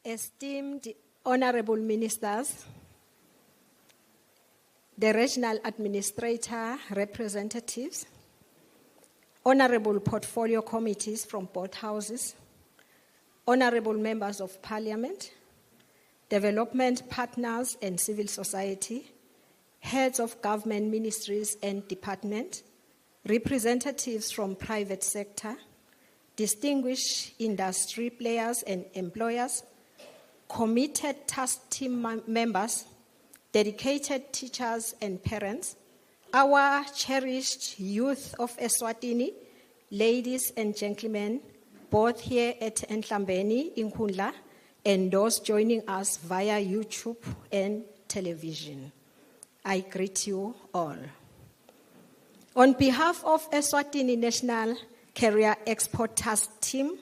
Esteemed honorable ministers, the regional administrator representatives, honorable portfolio committees from both houses, honorable members of parliament, development partners and civil society, heads of government ministries and departments, representatives from private sector, distinguished industry players and employers, committed task team members, dedicated teachers and parents, our cherished youth of Eswatini, ladies and gentlemen, both here at Enhlambeni, Inkundla, and those joining us via YouTube and television. I greet you all. On behalf of Eswatini National Career Export Task Team,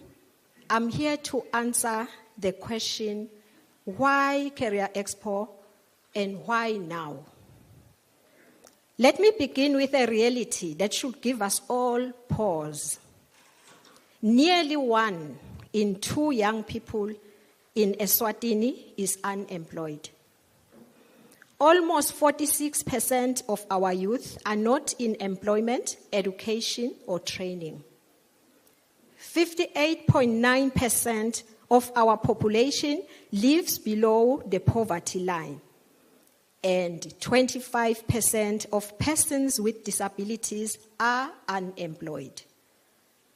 I'm here to answer the question, why Career Expo and why now? Let me begin with a reality that should give us all pause. Nearly 1 in 2 young people in Eswatini is unemployed. Almost 46% of our youth are not in employment, education, or training. 58.9% of our population lives below the poverty line, and 25% of persons with disabilities are unemployed.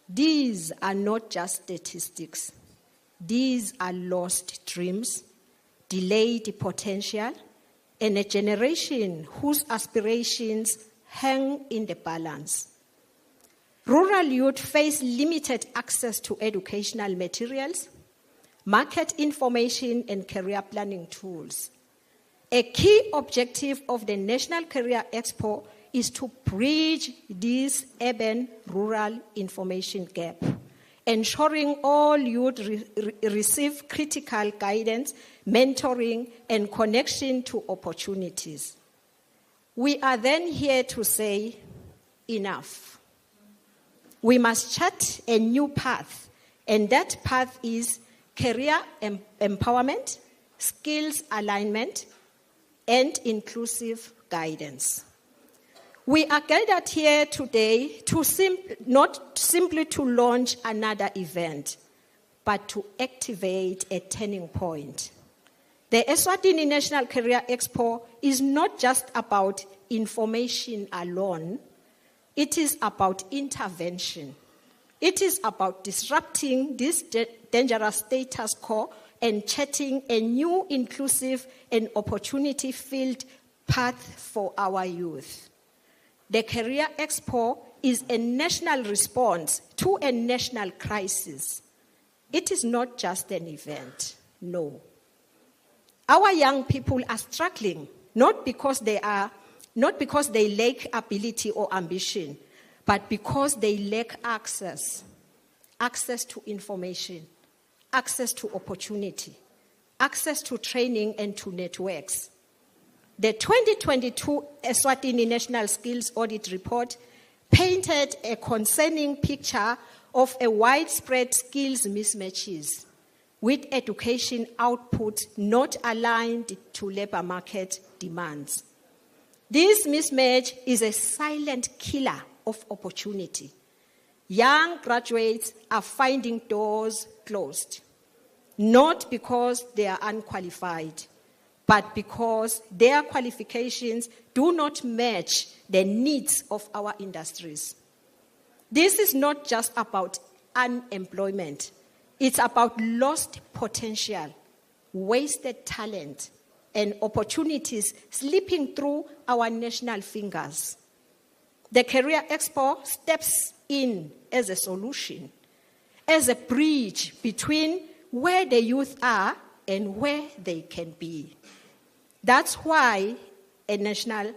These are not just statistics. These are lost dreams, delayed potential, and a generation whose aspirations hang in the balance. Rural youth face limited access to educational materials, market information, and career planning tools. A key objective of the National Career Expo is to bridge this urban-rural information gap, ensuring all youth receive critical guidance, mentoring, and connection to opportunities. We are then here to say, enough. We must chart a new path, and that path is career empowerment, skills alignment, and inclusive guidance. We are gathered here today to not simply to launch another event, but to activate a turning point. The Eswatini National Career Expo is not just about information alone. It is about intervention. It is about disrupting this dangerous status quo and charting a new inclusive and opportunity-filled path for our youth. The Career Expo is a national response to a national crisis. It is not just an event, no. Our young people are struggling, not because they lack ability or ambition, but because they lack access to information, access to opportunity, access to training and to networks. The 2022 Eswatini National Skills Audit Report painted a concerning picture of a widespread skills mismatches with education output not aligned to labor market demands. This mismatch is a silent killer of opportunity. Young graduates are finding doors closed, not because they are unqualified, but because their qualifications do not match the needs of our industries. This is not just about unemployment. It's about lost potential, wasted talent, and opportunities slipping through our national fingers. The Career Expo steps in as a solution, as a bridge between where the youth are and where they can be. That's why a National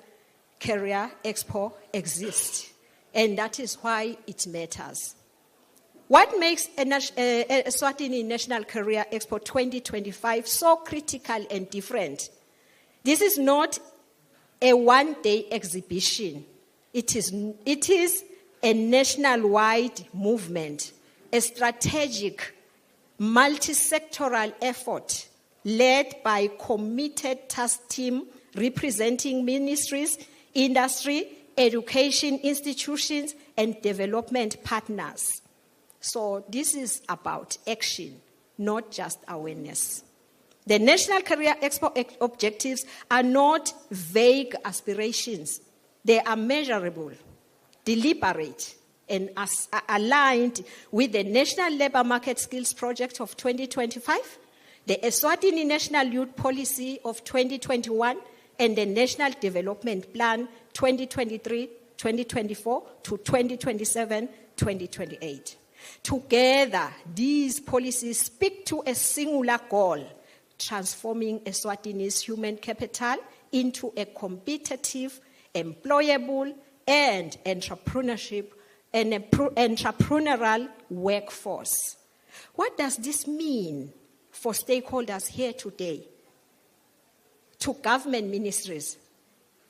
Career Expo exists, and that is why it matters. What makes Eswatini National Career Expo 2025 so critical and different? This is not a one-day exhibition. It is a nationwide movement, a strategic multi-sectoral effort led by committed task team representing ministries, industry, education institutions, and development partners. So this is about action, not just awareness. The National Career Expo objectives are not vague aspirations. They are measurable, deliberate, and aligned with the National Labour Market Skills Project of 2025, the Eswatini National Youth Policy of 2021, and the National Development Plan 2023-2024 to 2027-2028. Together, these policies speak to a singular goal: transforming Eswatini's human capital into a competitive, employable, and entrepreneurial workforce. What does this mean for stakeholders here today? To government ministries,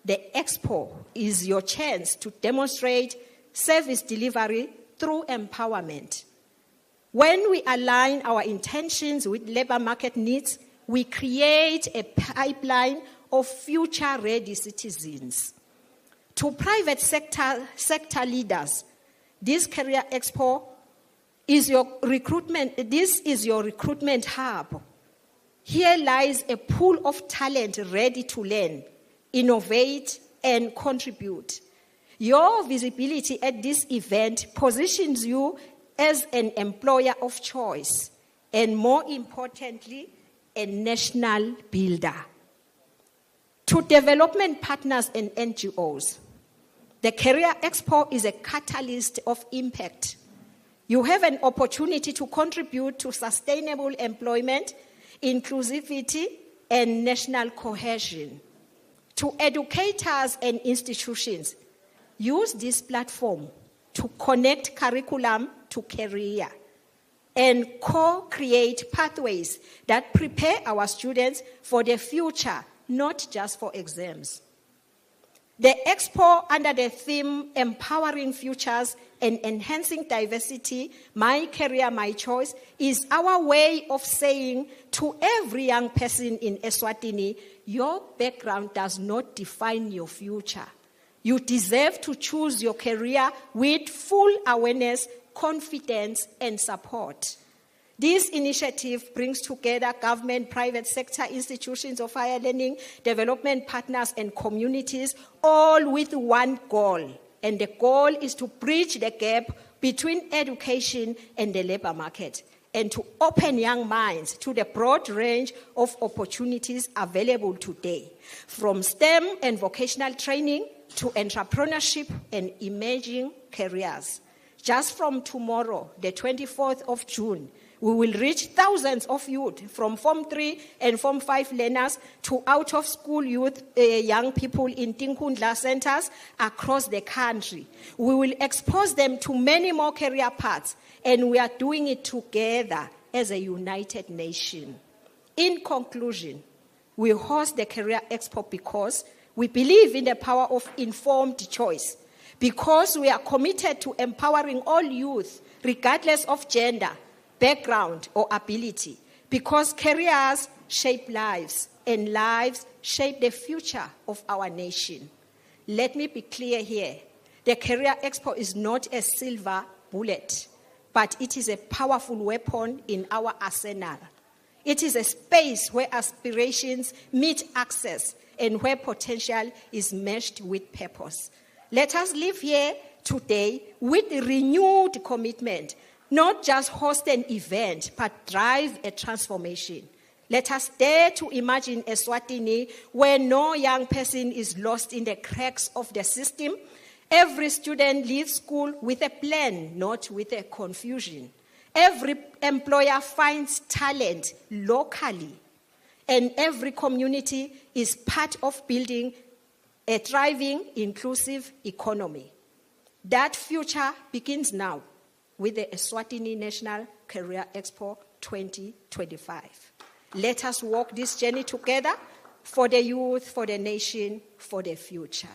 the Expo is your chance to demonstrate service delivery through empowerment. When we align our intentions with labor market needs, we create a pipeline of future-ready citizens. To private sector leaders, this Career Expo is your recruitment. This is your recruitment hub. Here lies a pool of talent ready to learn, innovate, and contribute. Your visibility at this event positions you as an employer of choice, and more importantly, a national builder. To development partners and NGOs, the Career Expo is a catalyst of impact. You have an opportunity to contribute to sustainable employment, inclusivity, and national cohesion. To educators and institutions, use this platform to connect curriculum to career and co-create pathways that prepare our students for the future, not just for exams. The Expo, under the theme Empowering Futures and Enhancing Diversity, My Career, My Choice, is our way of saying to every young person in Eswatini, your background does not define your future. You deserve to choose your career with full awareness, confidence, and support. This initiative brings together government, private sector, institutions of higher learning, development partners, and communities, all with one goal. And the goal is to bridge the gap between education and the labor market, and to open young minds to the broad range of opportunities available today, from STEM and vocational training to entrepreneurship and emerging careers. Just from tomorrow, the 24th of June, we will reach thousands of youth, from Form 3 and Form 5 learners to out-of-school youth, young people in Tinkundla centers across the country. We will expose them to many more career paths, and we are doing it together as a united nation. In conclusion, we host the Career Expo because we believe in the power of informed choice, because we are committed to empowering all youth, regardless of gender, background, or ability, because careers shape lives, and lives shape the future of our nation. Let me be clear here. The Career Expo is not a silver bullet, but it is a powerful weapon in our arsenal. It is a space where aspirations meet access and where potential is meshed with purpose. Let us live here today with renewed commitment, not just host an event, but drive a transformation. Let us dare to imagine Eswatini where no young person is lost in the cracks of the system. Every student leaves school with a plan, not with a confusion. Every employer finds talent locally, and every community is part of building a thriving, inclusive economy. That future begins now with the Eswatini National Career Expo 2025. Let us walk this journey together for the youth, for the nation, for the future.